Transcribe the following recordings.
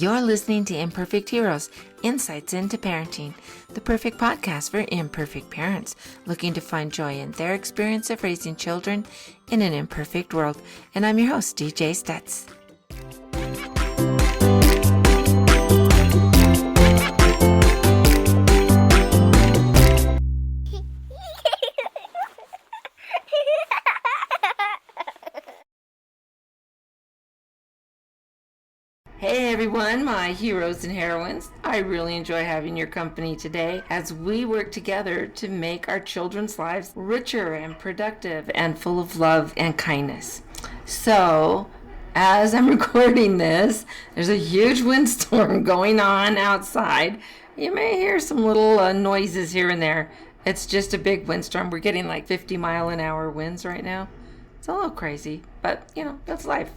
You're listening to Imperfect Heroes, Insights into Parenting, the perfect podcast for imperfect parents looking to find joy in their experience of raising children in an imperfect world. And I'm your host, DJ Stutz. Hey everyone, my heroes and heroines. I really enjoy having your company today as we work together to make our children's lives richer and productive and full of love and kindness. So, as I'm recording this, there's a huge windstorm going on outside. You may hear some little noises here and there. It's just a big windstorm. We're getting like 50-mile-an-hour winds right now. It's a little crazy, but that's life.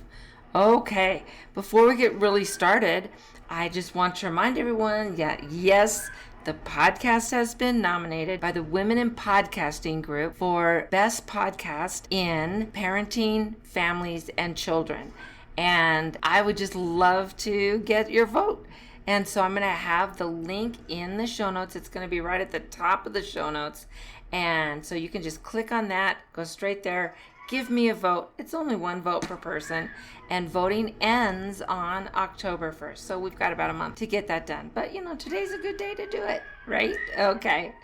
Okay, before we get really started, I just want to remind everyone that yes, the podcast has been nominated by the Women in Podcasting group for Best Podcast in Parenting, Families, and Children. And I would just love to get your vote. And so I'm going to have the link in the show notes. It's going to be right at the top of the show notes. And so you can just click on that, go straight there. Give me a vote. It's only one vote per person, and voting ends on October 1st. So we've got about a month to get that done. But, today's a good day to do it, right? Okay.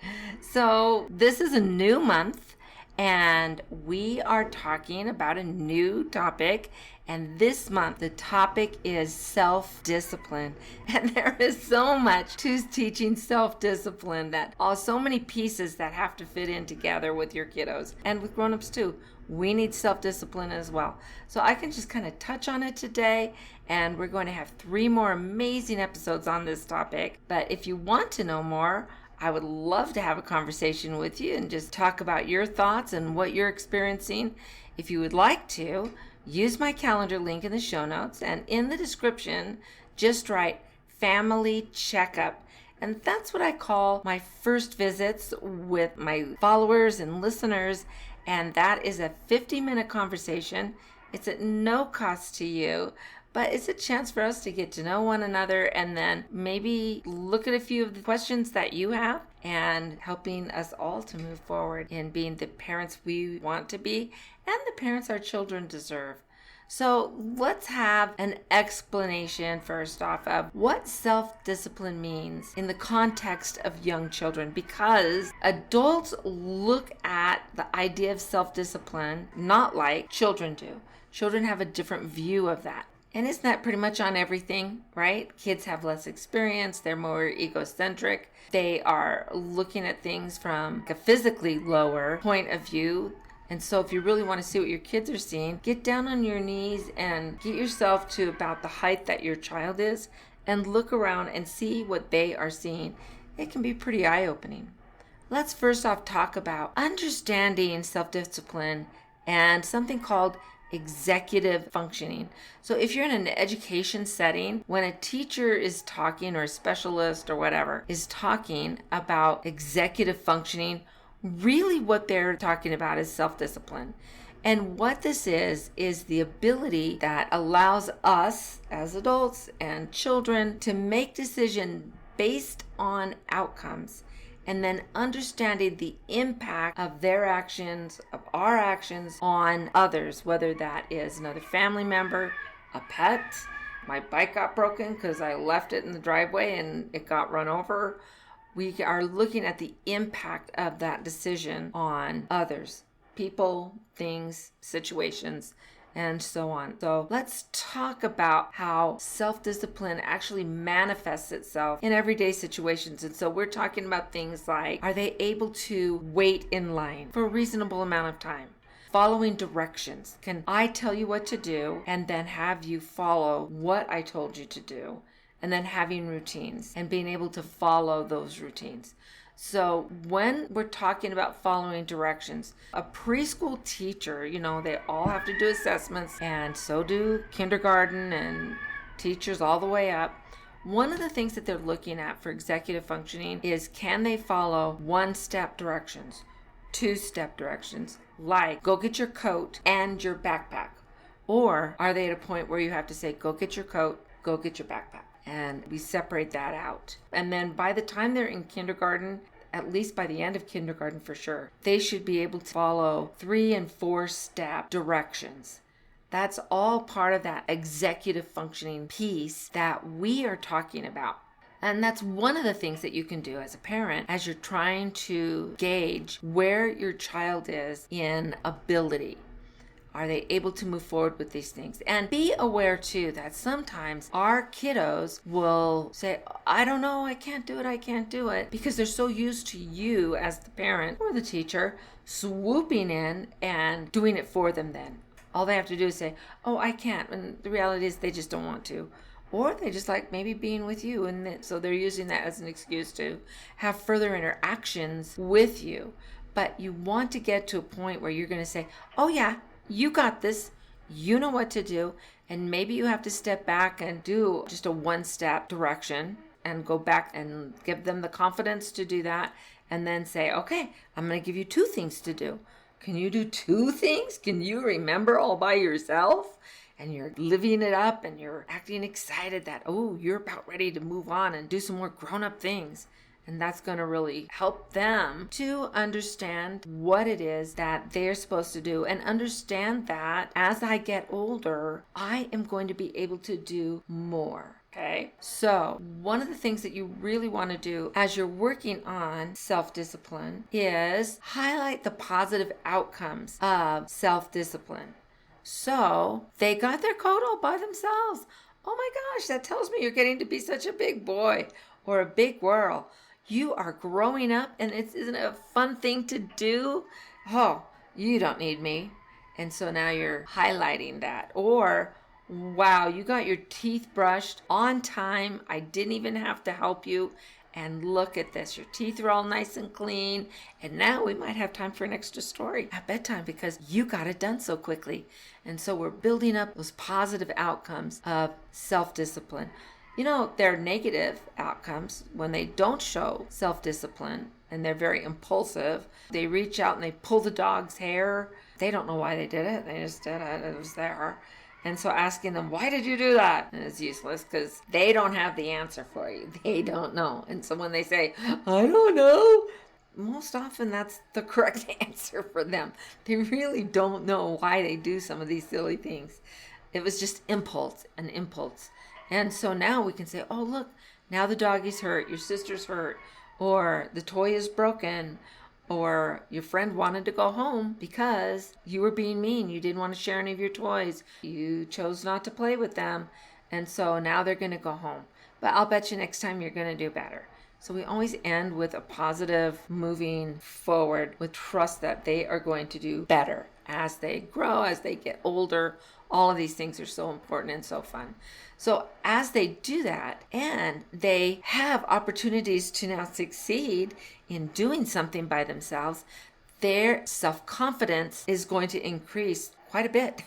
So this is a new month, and we are talking about a new topic. And this month, the topic is self-discipline. And there is so much to teaching self-discipline that so many pieces that have to fit in together with your kiddos and with grown-ups too. We need self-discipline as well. So I can just kind of touch on it today, and we're going to have 3 more amazing episodes on this topic. But if you want to know more, I would love to have a conversation with you and just talk about your thoughts and what you're experiencing. If you would like to, use my calendar link in the show notes, and in the description, just write family checkup. And that's what I call my first visits with my followers and listeners. And that is a 50-minute conversation. It's at no cost to you, but it's a chance for us to get to know one another and then maybe look at a few of the questions that you have and helping us all to move forward in being the parents we want to be and the parents our children deserve. So let's have an explanation first off of what self-discipline means in the context of young children, because adults look at the idea of self-discipline not like children do. Children have a different view of that. And isn't that pretty much on everything, right? Kids have less experience. They're more egocentric. They are looking at things from a physically lower point of view. And so if you really want to see what your kids are seeing, get down on your knees and get yourself to about the height that your child is and look around and see what they are seeing. It can be pretty eye-opening. Let's first off talk about understanding self-discipline and something called executive functioning. So if you're in an education setting, when a teacher is talking or a specialist or whatever is talking about executive functioning, really what they're talking about is self-discipline. And what this is the ability that allows us as adults and children to make decisions based on outcomes and then understanding the impact of their actions, of our actions on others, whether that is another family member, a pet, my bike got broken because I left it in the driveway and it got run over. We are looking at the impact of that decision on others, people, things, situations, and so on. So let's talk about how self-discipline actually manifests itself in everyday situations. And so we're talking about things like, are they able to wait in line for a reasonable amount of time? Following directions. Can I tell you what to do and then have you follow what I told you to do? And then having routines and being able to follow those routines. So when we're talking about following directions, a preschool teacher, they all have to do assessments, and so do kindergarten and teachers all the way up. One of the things that they're looking at for executive functioning is, can they follow 1-step directions, 2-step directions, like go get your coat and your backpack? Or are they at a point where you have to say, go get your coat, go get your backpack. And we separate that out. And then by the time they're in kindergarten, at least by the end of kindergarten for sure, they should be able to follow 3 and 4 step directions. That's all part of that executive functioning piece that we are talking about. And that's one of the things that you can do as a parent as you're trying to gauge where your child is in ability. Are they able to move forward with these things? And be aware too that sometimes our kiddos will say, I don't know, I can't do it, because they're so used to you as the parent or the teacher swooping in and doing it for them then. All they have to do is say, oh, I can't. And the reality is they just don't want to. Or they just like maybe being with you. And so they're using that as an excuse to have further interactions with you. But you want to get to a point where you're going to say, oh yeah, you got this. You know what to do. And maybe you have to step back and do just a 1-step direction and go back and give them the confidence to do that. And then say, okay, I'm going to give you 2 things to do. Can you do 2 things? Can you remember all by yourself? And you're living it up and you're acting excited that, oh, you're about ready to move on and do some more grown-up things. And that's going to really help them to understand what it is that they're supposed to do and understand that as I get older, I am going to be able to do more. Okay, so one of the things that you really want to do as you're working on self-discipline is highlight the positive outcomes of self-discipline. So they got their coat all by themselves. Oh my gosh, that tells me you're getting to be such a big boy or a big girl. You are growing up, and isn't it a fun thing to do? Oh, you don't need me. And so now you're highlighting that. Or, wow, you got your teeth brushed on time. I didn't even have to help you. And look at this. Your teeth are all nice and clean. And now we might have time for an extra story at bedtime because you got it done so quickly. And so we're building up those positive outcomes of self-discipline. You know, there are negative outcomes when they don't show self-discipline and they're very impulsive. They reach out and they pull the dog's hair. They don't know why they did it. They just did it. It was there. And so asking them, why did you do that? And it's useless because they don't have the answer for you. They don't know. And so when they say, I don't know, most often that's the correct answer for them. They really don't know why they do some of these silly things. It was just an impulse. And so now we can say, oh, look, now the doggy's hurt, your sister's hurt, or the toy is broken, or your friend wanted to go home because you were being mean. You didn't want to share any of your toys. You chose not to play with them. And so now they're going to go home. But I'll bet you next time you're going to do better. So we always end with a positive moving forward with trust that they are going to do better as they grow, as they get older. All of these things are so important and so fun. So as they do that and they have opportunities to now succeed in doing something by themselves, their self-confidence is going to increase quite a bit.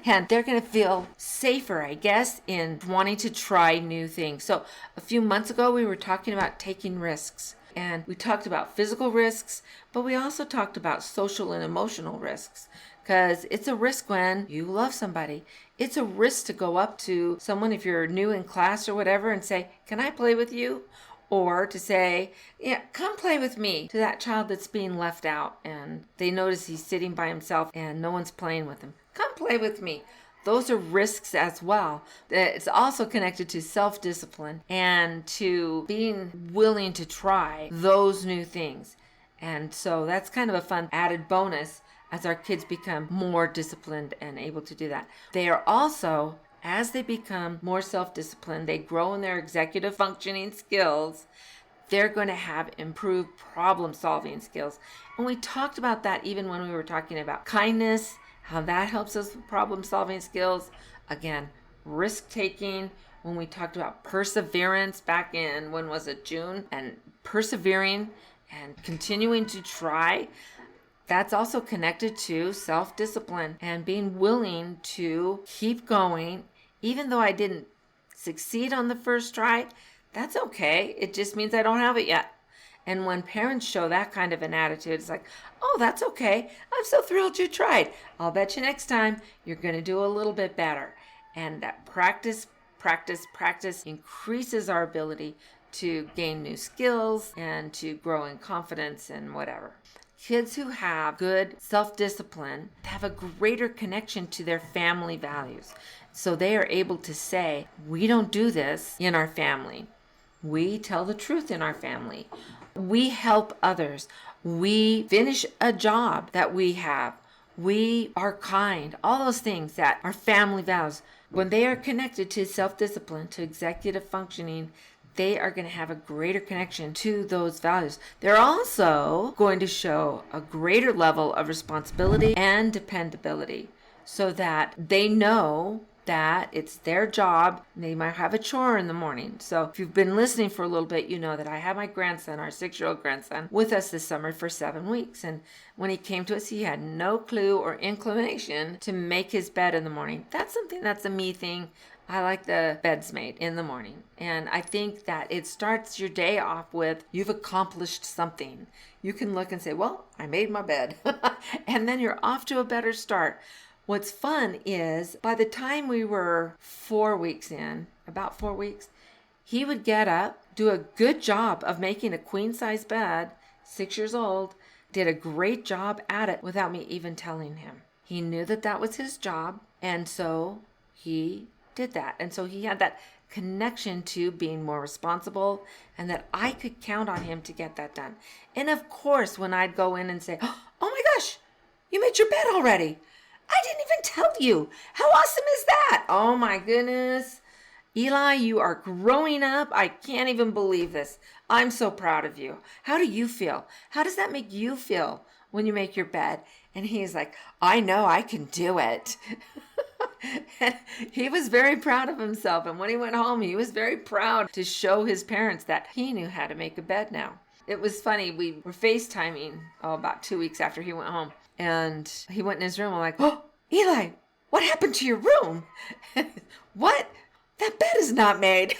And they're going to feel safer, I guess, in wanting to try new things. So a few months ago, we were talking about taking risks. And we talked about physical risks, but we also talked about social and emotional risks. Because it's a risk when you love somebody. It's a risk to go up to someone if you're new in class or whatever and say, can I play with you? Or to say, yeah, come play with me, to that child that's being left out and they notice he's sitting by himself and no one's playing with him. Come play with me. Those are risks as well. It's also connected to self-discipline and to being willing to try those new things. And so that's kind of a fun added bonus as our kids become more disciplined and able to do that. They are also, as they become more self-disciplined, they grow in their executive functioning skills, they're going to have improved problem-solving skills. And we talked about that even when we were talking about kindness, how that helps us with problem-solving skills. Again, risk-taking, when we talked about perseverance back in, when was it, June? And persevering and continuing to try. That's also connected to self-discipline and being willing to keep going. Even though I didn't succeed on the first try, that's okay. It just means I don't have it yet. And when parents show that kind of an attitude, it's like, oh, that's okay. I'm so thrilled you tried. I'll bet you next time you're going to do a little bit better. And that practice practice. Practice increases our ability to gain new skills and to grow in confidence and whatever. Kids who have good self-discipline have a greater connection to their family values. So they are able to say, we don't do this in our family. We tell the truth in our family. We help others. We finish a job that we have. We are kind. All those things that are family values. When they are connected to self-discipline, to executive functioning, they are going to have a greater connection to those values. They're also going to show a greater level of responsibility and dependability so that they know that it's their job. They might have a chore in the morning. So if you've been listening for a little bit, you know that I have my grandson, our 6-year-old grandson, with us this summer for 7 weeks. And when he came to us, he had no clue or inclination to make his bed in the morning. That's something that's a me thing. I like the beds made in the morning. And I think that it starts your day off with you've accomplished something. You can look and say, well, I made my bed. And then you're off to a better start. What's fun is by the time we were 4 weeks in, about 4 weeks, he would get up, do a good job of making a queen size bed, 6 years old, did a great job at it without me even telling him. He knew that that was his job. And so he did that. And so he had that connection to being more responsible and that I could count on him to get that done. And of course, when I'd go in and say, oh my gosh, you made your bed already. I didn't even tell you. How awesome is that? Oh my goodness. Eli, you are growing up. I can't even believe this. I'm so proud of you. How do you feel? How does that make you feel when you make your bed? And he's like, I know I can do it. And he was very proud of himself. And when he went home, he was very proud to show his parents that he knew how to make a bed now. It was funny. We were FaceTiming about 2 weeks after he went home. And he went in his room. I'm like, oh, Eli, what happened to your room? What? That bed is not made.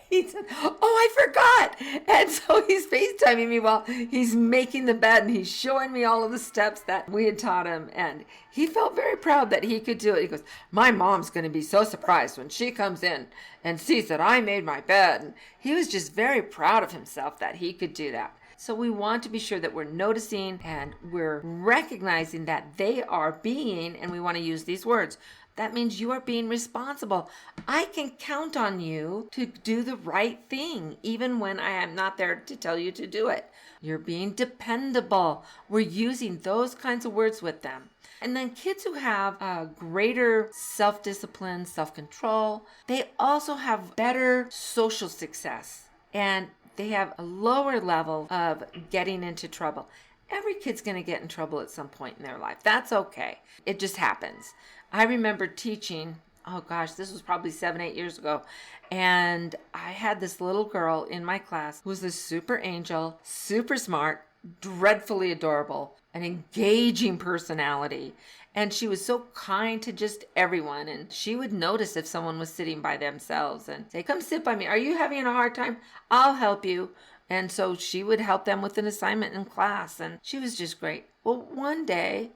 He said, oh, I forgot. And so he's FaceTiming me while he's making the bed and he's showing me all of the steps that we had taught him. And he felt very proud that he could do it. He goes, my mom's going to be so surprised when she comes in and sees that I made my bed. And he was just very proud of himself that he could do that. So we want to be sure that we're noticing and we're recognizing that they are being, and we want to use these words, that means you are being responsible. I can count on you to do the right thing, even when I am not there to tell you to do it. You're being dependable. We're using those kinds of words with them. And then kids who have greater self-discipline, self-control, they also have better social success. And they have a lower level of getting into trouble. Every kid's going to get in trouble at some point in their life. That's okay. It just happens. I remember teaching, oh gosh, this was probably 7-8 years ago. And I had this little girl in my class who was a super angel, super smart, dreadfully adorable, an engaging personality. And she was so kind to just everyone. And she would notice if someone was sitting by themselves and say, come sit by me. Are you having a hard time? I'll help you. And so she would help them with an assignment in class. And she was just great. Well, one day,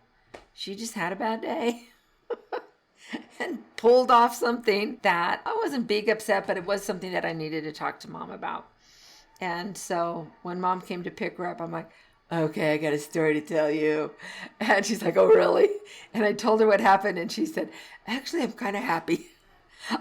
she just had a bad day. And pulled off something that I wasn't big upset, but it was something that I needed to talk to mom about. And so when mom came to pick her up, I'm like, okay, I got a story to tell you. And she's like, oh, really? And I told her what happened. And she said, actually, I'm kind of happy.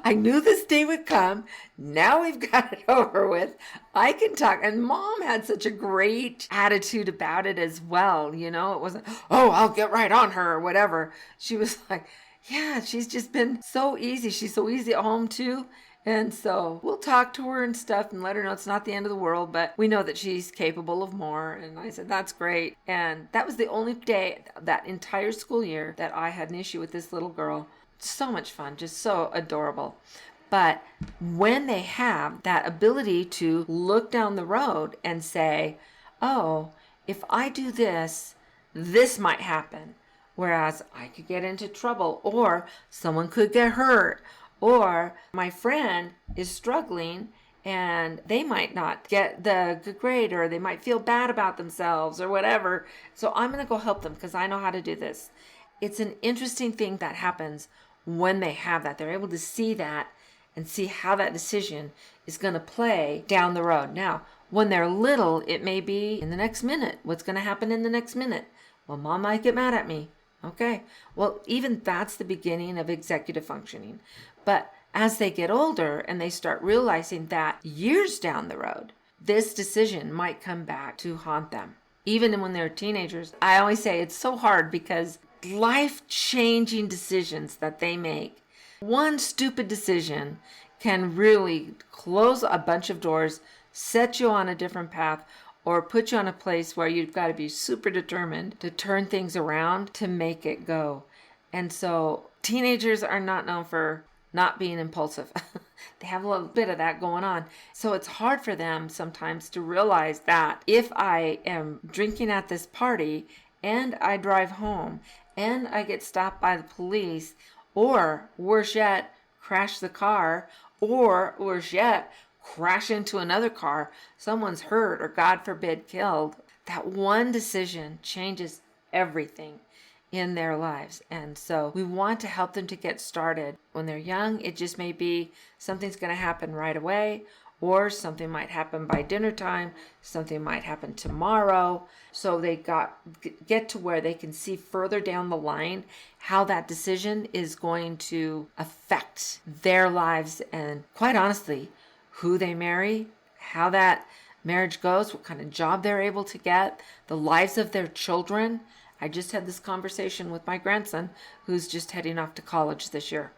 I knew this day would come. Now we've got it over with. I can talk. And mom had such a great attitude about it as well. You know, it wasn't, oh, I'll get right on her or whatever. She was like, yeah, she's just been so easy. She's so easy at home too. And so we'll talk to her and stuff and let her know it's not the end of the world, but we know that she's capable of more. And I said, that's great. And that was the only day that entire school year that I had an issue with this little girl. So much fun, just so adorable. But when they have that ability to look down the road and say, oh, if I do this, this might happen. Whereas I could get into trouble, or someone could get hurt, or my friend is struggling and they might not get the good grade, or they might feel bad about themselves or whatever. So I'm going to go help them because I know how to do this. It's an interesting thing that happens when they have that. They're able to see that and see how that decision is going to play down the road. Now, when they're little, it may be in the next minute. What's going to happen in the next minute? Well, mom might get mad at me. Okay. Well, even that's the beginning of executive functioning. But as they get older and they start realizing that years down the road, this decision might come back to haunt them. Even when they're teenagers, I always say it's so hard because life-changing decisions that they make, one stupid decision can really close a bunch of doors, set you on a different path, or put you on a place where you've got to be super determined to turn things around to make it go. And so teenagers are not known for not being impulsive. They have a little bit of that going on. So it's hard for them sometimes to realize that if I am drinking at this party and I drive home and I get stopped by the police, or worse yet, crash the car, or worse yet, crash into another car, someone's hurt or God forbid killed, that one decision changes everything in their lives. And so we want to help them to get started. When they're young, it just may be something's going to happen right away, or something might happen by dinner time, something might happen tomorrow. So they get to where they can see further down the line how that decision is going to affect their lives, and quite honestly, who they marry, how that marriage goes, what kind of job they're able to get, the lives of their children. I just had this conversation with my grandson who's just heading off to college this year,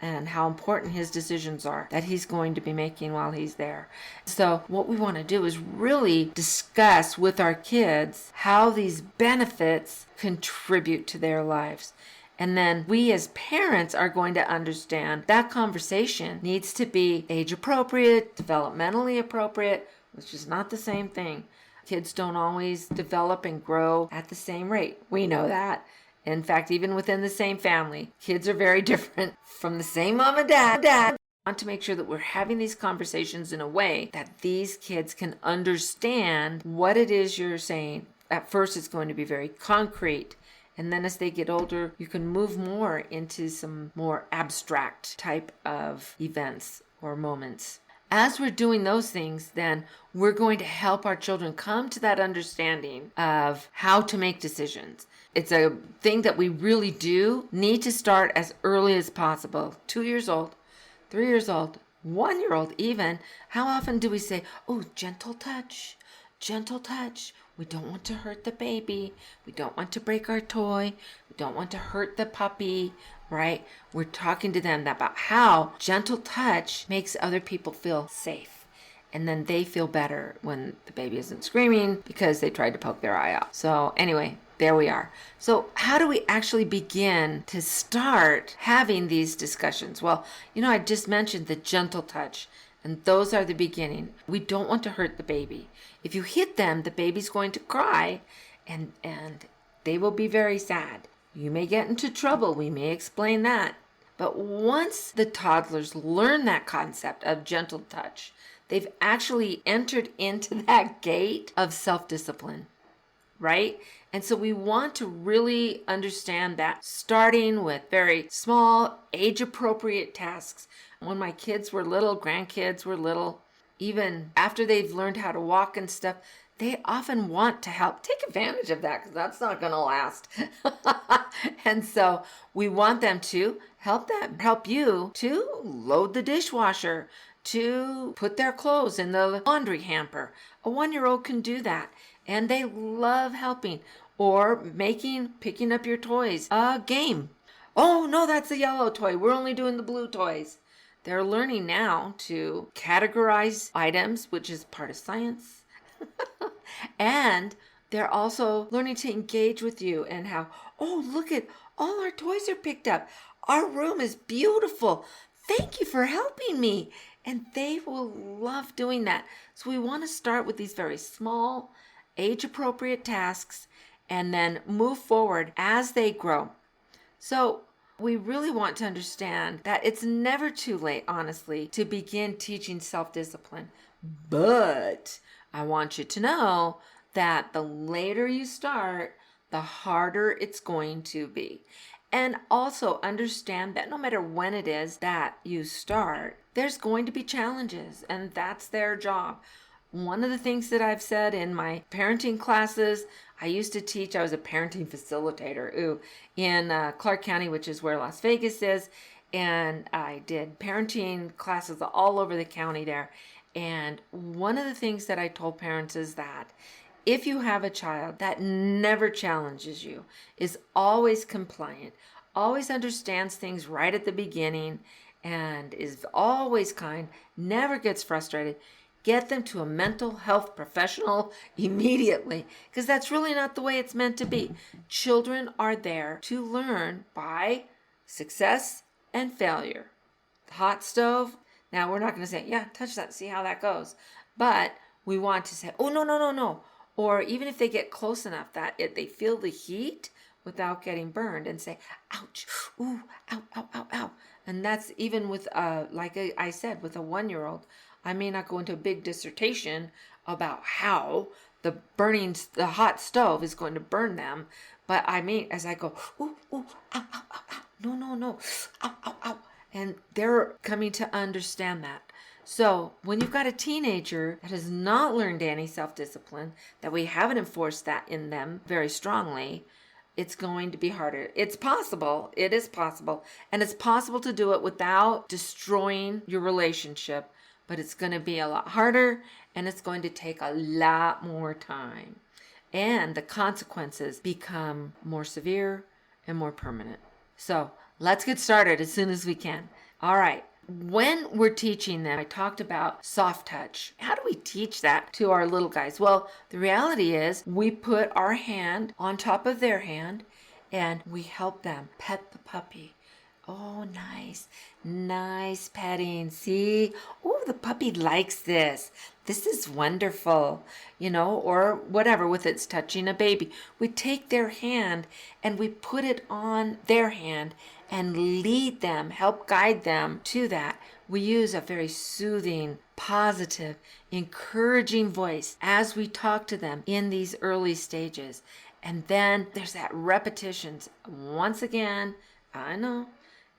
and how important his decisions are that he's going to be making while he's there. So what we want to do is really discuss with our kids how these benefits contribute to their lives. And then we as parents are going to understand that conversation needs to be age appropriate, developmentally appropriate, which is not the same thing. Kids don't always develop and grow at the same rate. We know that. In fact, even within the same family, kids are very different from the same mom and dad. We want to make sure that we're having these conversations in a way that these kids can understand what it is you're saying. At first, it's going to be very concrete. And then as they get older, you can move more into some more abstract type of events or moments. As we're doing those things, then we're going to help our children come to that understanding of how to make decisions. It's a thing that we really do need to start as early as possible. 2 years old, 3 years old, 1 year old even. How often do we say, oh, gentle touch, gentle touch. We don't want to hurt the baby. We don't want to break our toy. We don't want to hurt the puppy, right? We're talking to them about how gentle touch makes other people feel safe. And then they feel better when the baby isn't screaming because they tried to poke their eye out. So anyway, there we are. So how do we actually begin to start having these discussions? Well, I just mentioned the gentle touch. And those are the beginning. We don't want to hurt the baby. If you hit them, the baby's going to cry and they will be very sad. You may get into trouble. We may explain that. But once the toddlers learn that concept of gentle touch, they've actually entered into that gate of self-discipline, right? And so we want to really understand that, starting with very small, age-appropriate tasks. When my kids were little, grandkids were little, even after they've learned how to walk and stuff, they often want to help. Take advantage of that because that's not going to last. And so we want them to help you to load the dishwasher, to put their clothes in the laundry hamper. A 1-year-old can do that, and they love helping. Or picking up your toys, a game. Oh, no, that's a yellow toy. We're only doing the blue toys. They're learning now to categorize items, which is part of science. And they're also learning to engage with you and how, oh, look at all our toys are picked up. Our room is beautiful. Thank you for helping me. And they will love doing that. So we want to start with these very small, age-appropriate tasks and then move forward as they grow. So we really want to understand that it's never too late, honestly, to begin teaching self-discipline. But I want you to know that the later you start, the harder it's going to be. And also understand that no matter when it is that you start, there's going to be challenges, and that's their job. One of the things that I've said in my parenting classes, I used to teach, I was a parenting facilitator in Clark County, which is where Las Vegas is. And I did parenting classes all over the county there. And one of the things that I told parents is that if you have a child that never challenges you, is always compliant, always understands things right at the beginning, and is always kind, never gets frustrated, get them to a mental health professional immediately, because that's really not the way it's meant to be. Children are there to learn by success and failure. The hot stove, now we're not going to say, yeah, touch that, see how that goes. But we want to say, oh, no, no, no, no. Or even if they get close enough that they feel the heat without getting burned, and say, ouch, ooh, ow, ow, ow, ow. And that's even with, like I said, with a 1-year-old. I may not go into a big dissertation about how the hot stove is going to burn them, but I mean, as I go, ooh, ooh, ow, ow, ow, ow, no, no, no, ow, ow, ow, and they're coming to understand that. So when you've got a teenager that has not learned any self-discipline, that we haven't enforced that in them very strongly, it's going to be harder. It's possible. It is possible. And it's possible to do it without destroying your relationship. But it's going to be a lot harder, and it's going to take a lot more time. And the consequences become more severe and more permanent. So let's get started as soon as we can. All right. When we're teaching them, I talked about soft touch. How do we teach that to our little guys? Well, the reality is we put our hand on top of their hand, and we help them pet the puppy. Oh, nice. Nice petting. See? Oh, the puppy likes this. This is wonderful. Or whatever, with it's touching a baby. We take their hand and we put it on their hand and lead them, help guide them to that. We use a very soothing, positive, encouraging voice as we talk to them in these early stages. And then there's that repetitions. Once again, I know.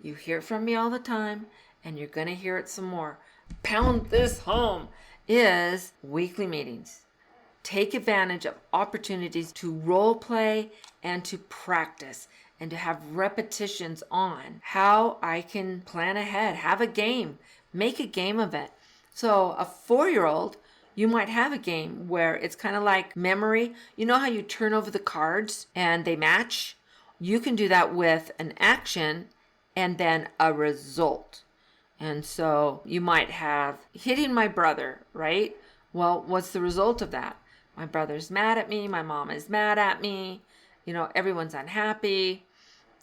You hear it from me all the time, and you're going to hear it some more. Pound this home is weekly meetings. Take advantage of opportunities to role play and to practice and to have repetitions on how I can plan ahead, have a game, make a game of it. So a 4-year-old, you might have a game where it's kind of like memory. You know how you turn over the cards and they match? You can do that with an action and then a result. And so you might have hitting my brother, right? Well, what's the result of that? My brother's mad at me. My mom is mad at me. Everyone's unhappy.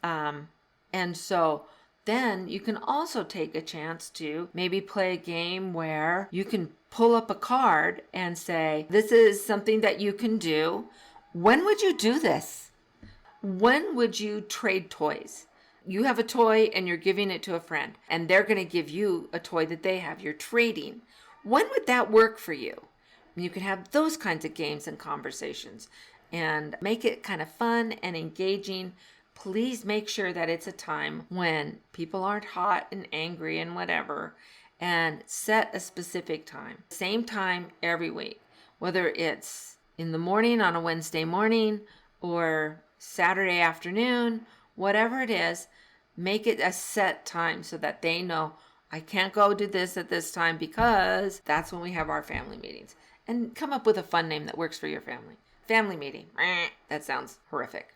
And so then you can also take a chance to maybe play a game where you can pull up a card and say, this is something that you can do. When would you do this? When would you trade toys? You have a toy and you're giving it to a friend, and they're going to give you a toy that they have. You're trading. When would that work for you? You can have those kinds of games and conversations and make it kind of fun and engaging. Please make sure that it's a time when people aren't hot and angry and whatever, and set a specific time. Same time every week, whether it's in the morning on a Wednesday morning or Saturday afternoon, whatever it is, make it a set time so that they know I can't go do this at this time because that's when we have our family meetings. And come up with a fun name that works for your family. Family meeting. That sounds horrific.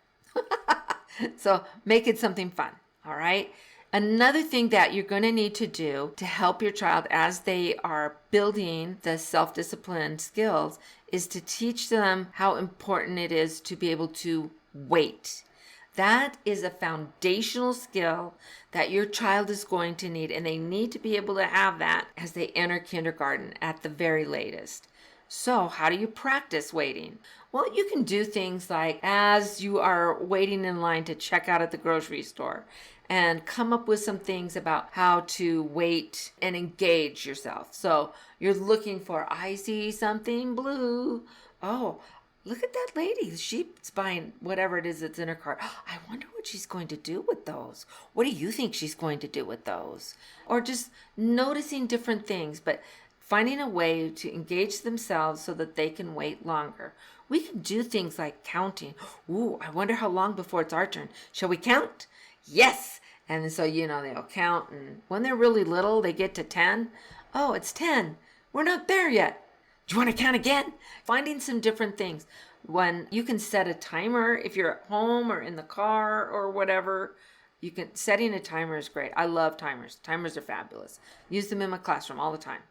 So make it something fun. All right. Another thing that you're going to need to do to help your child as they are building the self-discipline skills is to teach them how important it is to be able to wait. That is a foundational skill that your child is going to need, and they need to be able to have that as they enter kindergarten at the very latest. So how do you practice waiting? Well, you can do things like as you are waiting in line to check out at the grocery store, and come up with some things about how to wait and engage yourself. So you're looking for, I see something blue. Oh, look at that lady. She's buying whatever it is that's in her cart. I wonder what she's going to do with those. What do you think she's going to do with those? Or just noticing different things, but finding a way to engage themselves so that they can wait longer. We can do things like counting. Ooh, I wonder how long before it's our turn. Shall we count? Yes. And so, they'll count. And when they're really little, they get to 10. Oh, it's 10. We're not there yet. Do you want to count again? Finding some different things. When you can set a timer, if you're at home or in the car or whatever, setting a timer is great. I love timers. Timers are fabulous. Use them in my classroom all the time.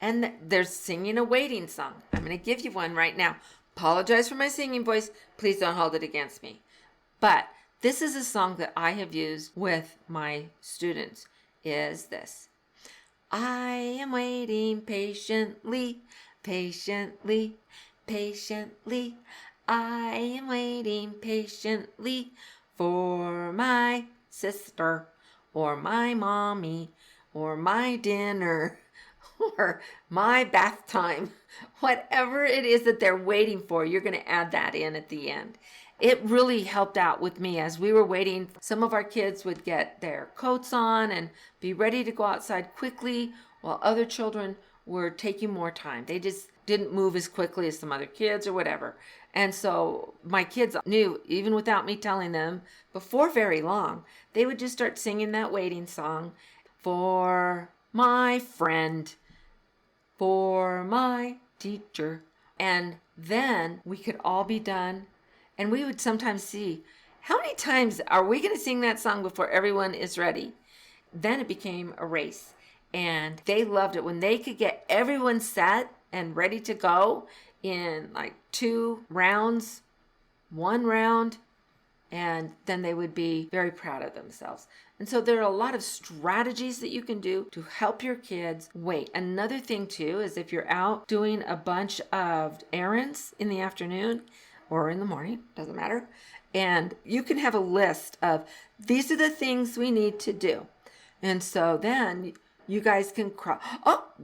And there's singing a waiting song. I'm going to give you one right now. Apologize for my singing voice. Please don't hold it against me. But this is a song that I have used with my students. Is this. I am waiting patiently, patiently, patiently. I am waiting patiently for my sister or my mommy or my dinner or my bath time. Whatever it is that they're waiting for, you're going to add that in at the end. It really helped out with me as we were waiting. Some of our kids would get their coats on and be ready to go outside quickly, while other children were taking more time. They just didn't move as quickly as some other kids or whatever. And so my kids knew, even without me telling them, before very long, they would just start singing that waiting song for my friend, for my teacher. And then we could all be done. And we would sometimes see, how many times are we going to sing that song before everyone is ready? Then it became a race. And they loved it when they could get everyone set and ready to go in like 2 rounds, 1 round, and then they would be very proud of themselves. And so there are a lot of strategies that you can do to help your kids wait. Another thing too is if you're out doing a bunch of errands in the afternoon or in the morning, doesn't matter, and you can have a list of these are the things we need to do. And so then you guys can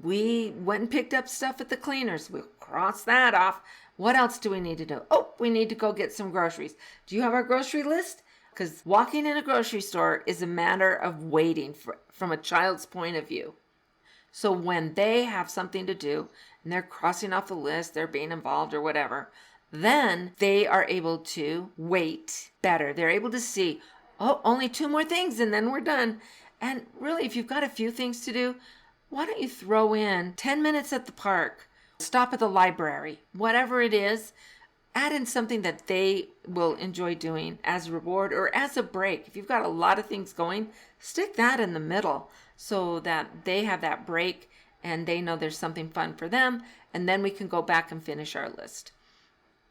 we went and picked up stuff at the cleaners. We'll cross that off. What else do we need to do? Oh, we need to go get some groceries. Do you have our grocery list? Because walking in a grocery store is a matter of waiting from a child's point of view. So when they have something to do and they're crossing off the list, they're being involved or whatever, then they are able to wait better. They're able to see, only 2 more things and then we're done. And really, if you've got a few things to do, why don't you throw in 10 minutes at the park, stop at the library, whatever it is, add in something that they will enjoy doing as a reward or as a break. If you've got a lot of things going, stick that in the middle so that they have that break and they know there's something fun for them, and then we can go back and finish our list.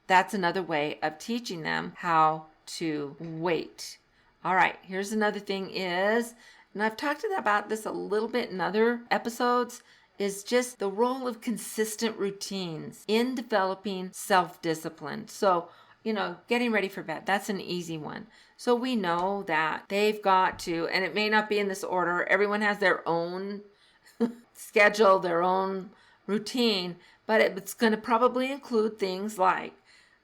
That's another way of teaching them how to wait. All right, here's another thing is, and I've talked about this a little bit in other episodes, is just the role of consistent routines in developing self-discipline. So, getting ready for bed, that's an easy one. So we know that they've got to, and it may not be in this order, everyone has their own schedule, their own routine, but it's going to probably include things like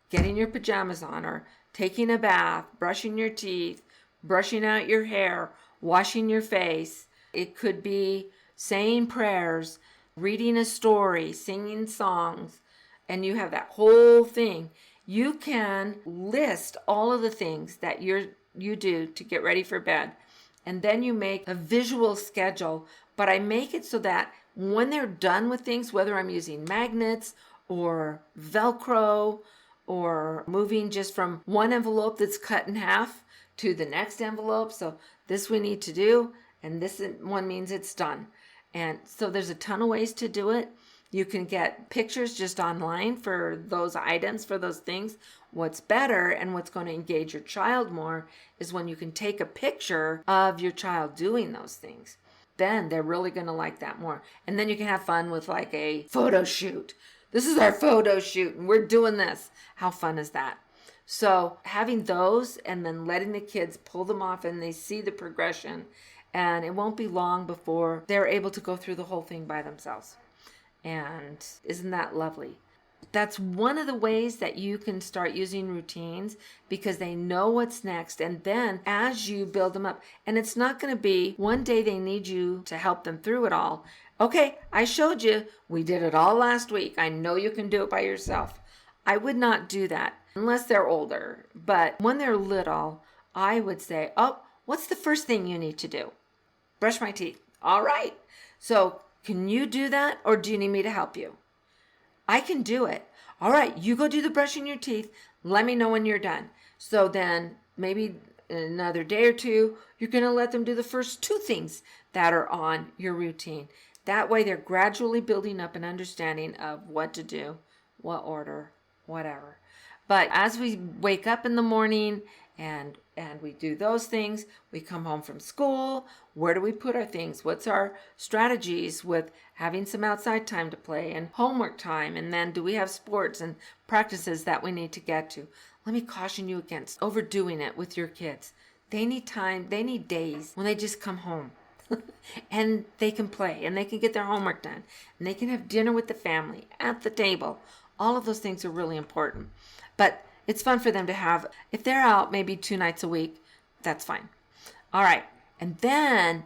getting your pajamas on or taking a bath, brushing your teeth, brushing out your hair, washing your face. It could be saying prayers, reading a story, singing songs, and you have that whole thing. You can list all of the things that you do to get ready for bed, and then you make a visual schedule. But I make it so that when they're done with things, whether I'm using magnets or Velcro or moving just from one envelope that's cut in half to the next envelope, so this we need to do, and this one means it's done. And so there's a ton of ways to do it. You can get pictures just online for those items, for those things. What's better and what's going to engage your child more is when you can take a picture of your child doing those things. Then they're really going to like that more. And then you can have fun with like a photo shoot. This is our photo shoot and we're doing this. How fun is that? So having those and then letting the kids pull them off and they see the progression, and it won't be long before they're able to go through the whole thing by themselves. And isn't that lovely? That's one of the ways that you can start using routines, because they know what's next. And then as you build them up, and it's not going to be one day they need you to help them through it all. Okay, I showed you. We did it all last week. I know you can do it by yourself. I would not do that unless they're older. But when they're little, I would say, oh, what's the first thing you need to do? Brush my teeth. All right. So can you do that, or do you need me to help you? I can do it. All right, you go do the brushing your teeth. Let me know when you're done. So then maybe in another day or two, you're going to let them do the first two things that are on your routine. That way they're gradually building up an understanding of what to do, what order, whatever. But as we wake up in the morning and we do those things, we come home from school. Where do we put our things? What's our strategies with having some outside time to play and homework time? And then do we have sports and practices that we need to get to? Let me caution you against overdoing it with your kids. They need time. They need days when they just come home and they can play and they can get their homework done and they can have dinner with the family at the table. All of those things are really important. But it's fun for them to have. If they're out maybe 2 nights a week, that's fine. All right. And then,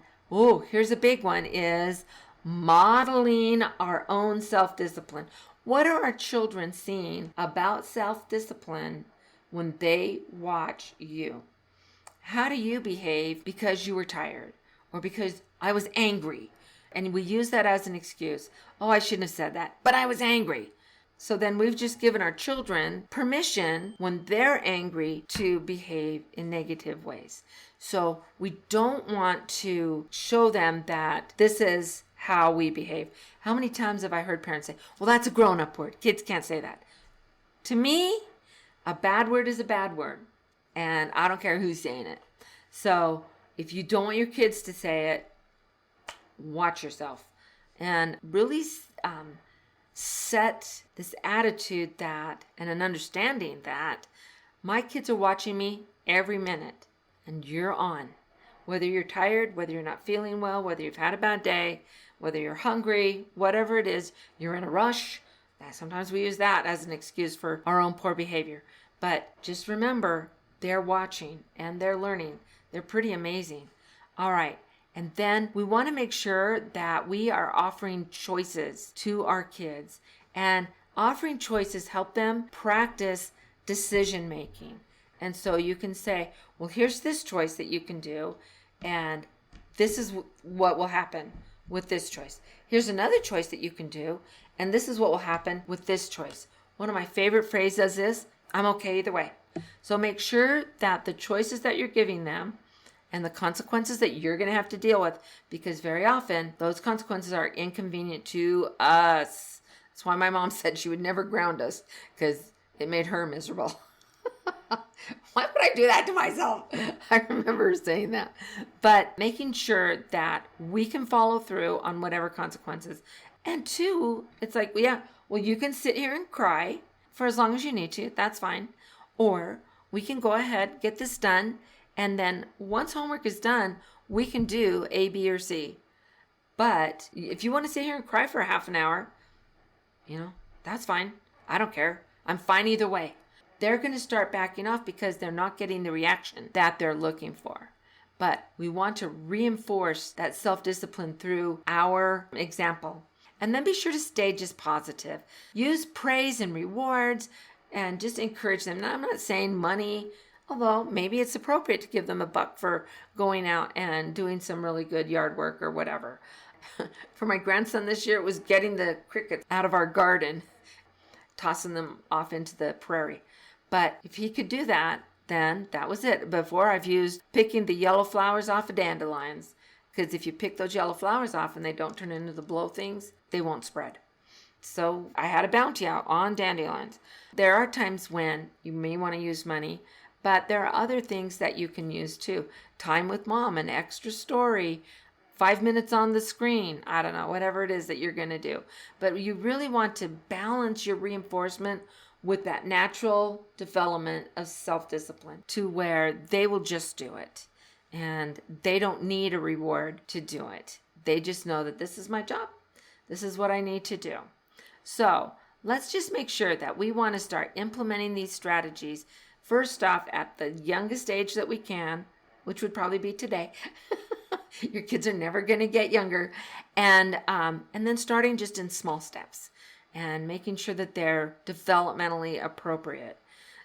here's a big one, is modeling our own self-discipline. What are our children seeing about self-discipline when they watch you? How do you behave because you were tired or because I was angry? And we use that as an excuse. Oh, I shouldn't have said that, but I was angry. So then we've just given our children permission when they're angry to behave in negative ways. So we don't want to show them that this is how we behave. How many times have I heard parents say, well, that's a grown-up word. Kids can't say that. To me, a bad word is a bad word. And I don't care who's saying it. So if you don't want your kids to say it, watch yourself. And really set this attitude that, and an understanding that my kids are watching me every minute and you're on. Whether you're tired, whether you're not feeling well, whether you've had a bad day, whether you're hungry, whatever it is, you're in a rush. Sometimes we use that as an excuse for our own poor behavior. But just remember, they're watching and they're learning. They're pretty amazing. All right. And then we want to make sure that we are offering choices to our kids. And offering choices help them practice decision making. And so you can say, well, here's this choice that you can do. And this is what will happen with this choice. Here's another choice that you can do. And this is what will happen with this choice. One of my favorite phrases is, I'm okay either way. So make sure that the choices that you're giving them and the consequences that you're going to have to deal with, because very often those consequences are inconvenient to us. That's why my mom said she would never ground us, because it made her miserable. Why would I do that to myself? I remember her saying that. But making sure that we can follow through on whatever consequences. And two, it's like, well, you can sit here and cry for as long as you need to. That's fine. Or we can go ahead, get this done. And then once homework is done, we can do A, B, or C. But if you want to sit here and cry for a half an hour, that's fine. I don't care. I'm fine either way. They're going to start backing off because they're not getting the reaction that they're looking for. But we want to reinforce that self-discipline through our example. And then be sure to stay just positive. Use praise and rewards and just encourage them. Now, I'm not saying money, although maybe it's appropriate to give them $1 for going out and doing some really good yard work or whatever. For my grandson this year, it was getting the crickets out of our garden, tossing them off into the prairie. But if he could do that, then that was it. Before, I've used picking the yellow flowers off of dandelions, because if you pick those yellow flowers off and they don't turn into the blow things, they won't spread. So I had a bounty out on dandelions. There are times when you may want to use money, but there are other things that you can use too. Time with mom, an extra story, 5 minutes on the screen. I don't know, whatever it is that you're going to do. But you really want to balance your reinforcement with that natural development of self-discipline to where they will just do it. And they don't need a reward to do it. They just know that this is my job. This is what I need to do. So let's just make sure that we want to start implementing these strategies first off at the youngest age that we can, which would probably be today. Your kids are never going to get younger. And then starting just in small steps and making sure that they're developmentally appropriate.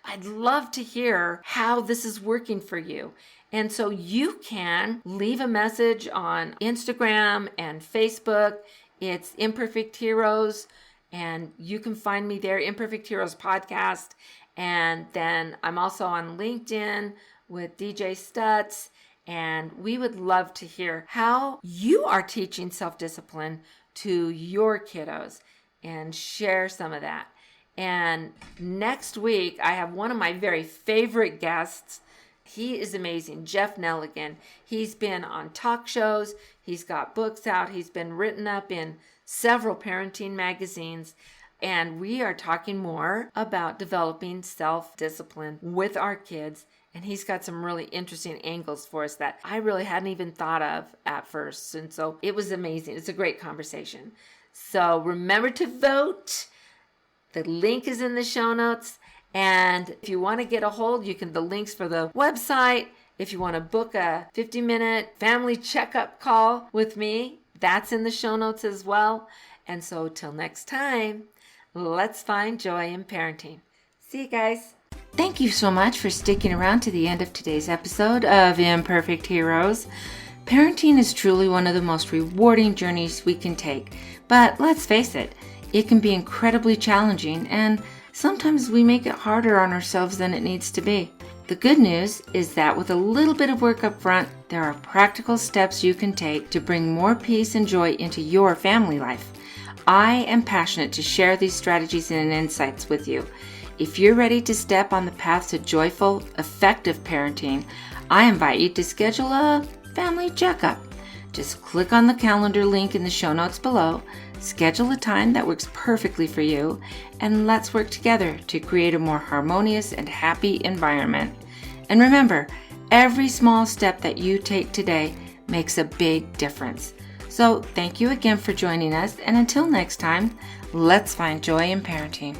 I'd love to hear how this is working for you. And so you can leave a message on Instagram and Facebook. It's Imperfect Heroes, and you can find me there, Imperfect Heroes Podcast. And then I'm also on LinkedIn with DJ Stutz. And we would love to hear how you are teaching self-discipline to your kiddos and share some of that. And next week, I have one of my very favorite guests. He is amazing, Jeff Nelligan. He's been on talk shows. He's got books out. He's been written up in several parenting magazines. And we are talking more about developing self-discipline with our kids. And he's got some really interesting angles for us that I really hadn't even thought of at first. And so it was amazing. It's a great conversation. So remember to vote. The link is in the show notes. And if you want to get a hold, the links for the website. If you want to book a 50-minute family checkup call with me, that's in the show notes as well. And so till next time, let's find joy in parenting. See you guys. Thank you so much for sticking around to the end of today's episode of Imperfect Heroes. Parenting is truly one of the most rewarding journeys we can take. But let's face it, it can be incredibly challenging, and sometimes we make it harder on ourselves than it needs to be. The good news is that with a little bit of work up front, there are practical steps you can take to bring more peace and joy into your family life. I am passionate to share these strategies and insights with you. If you're ready to step on the path to joyful, effective parenting, I invite you to schedule a family checkup. Just click on the calendar link in the show notes below, schedule a time that works perfectly for you, and let's work together to create a more harmonious and happy environment. And remember, every small step that you take today makes a big difference. So thank you again for joining us, and until next time, let's find joy in parenting.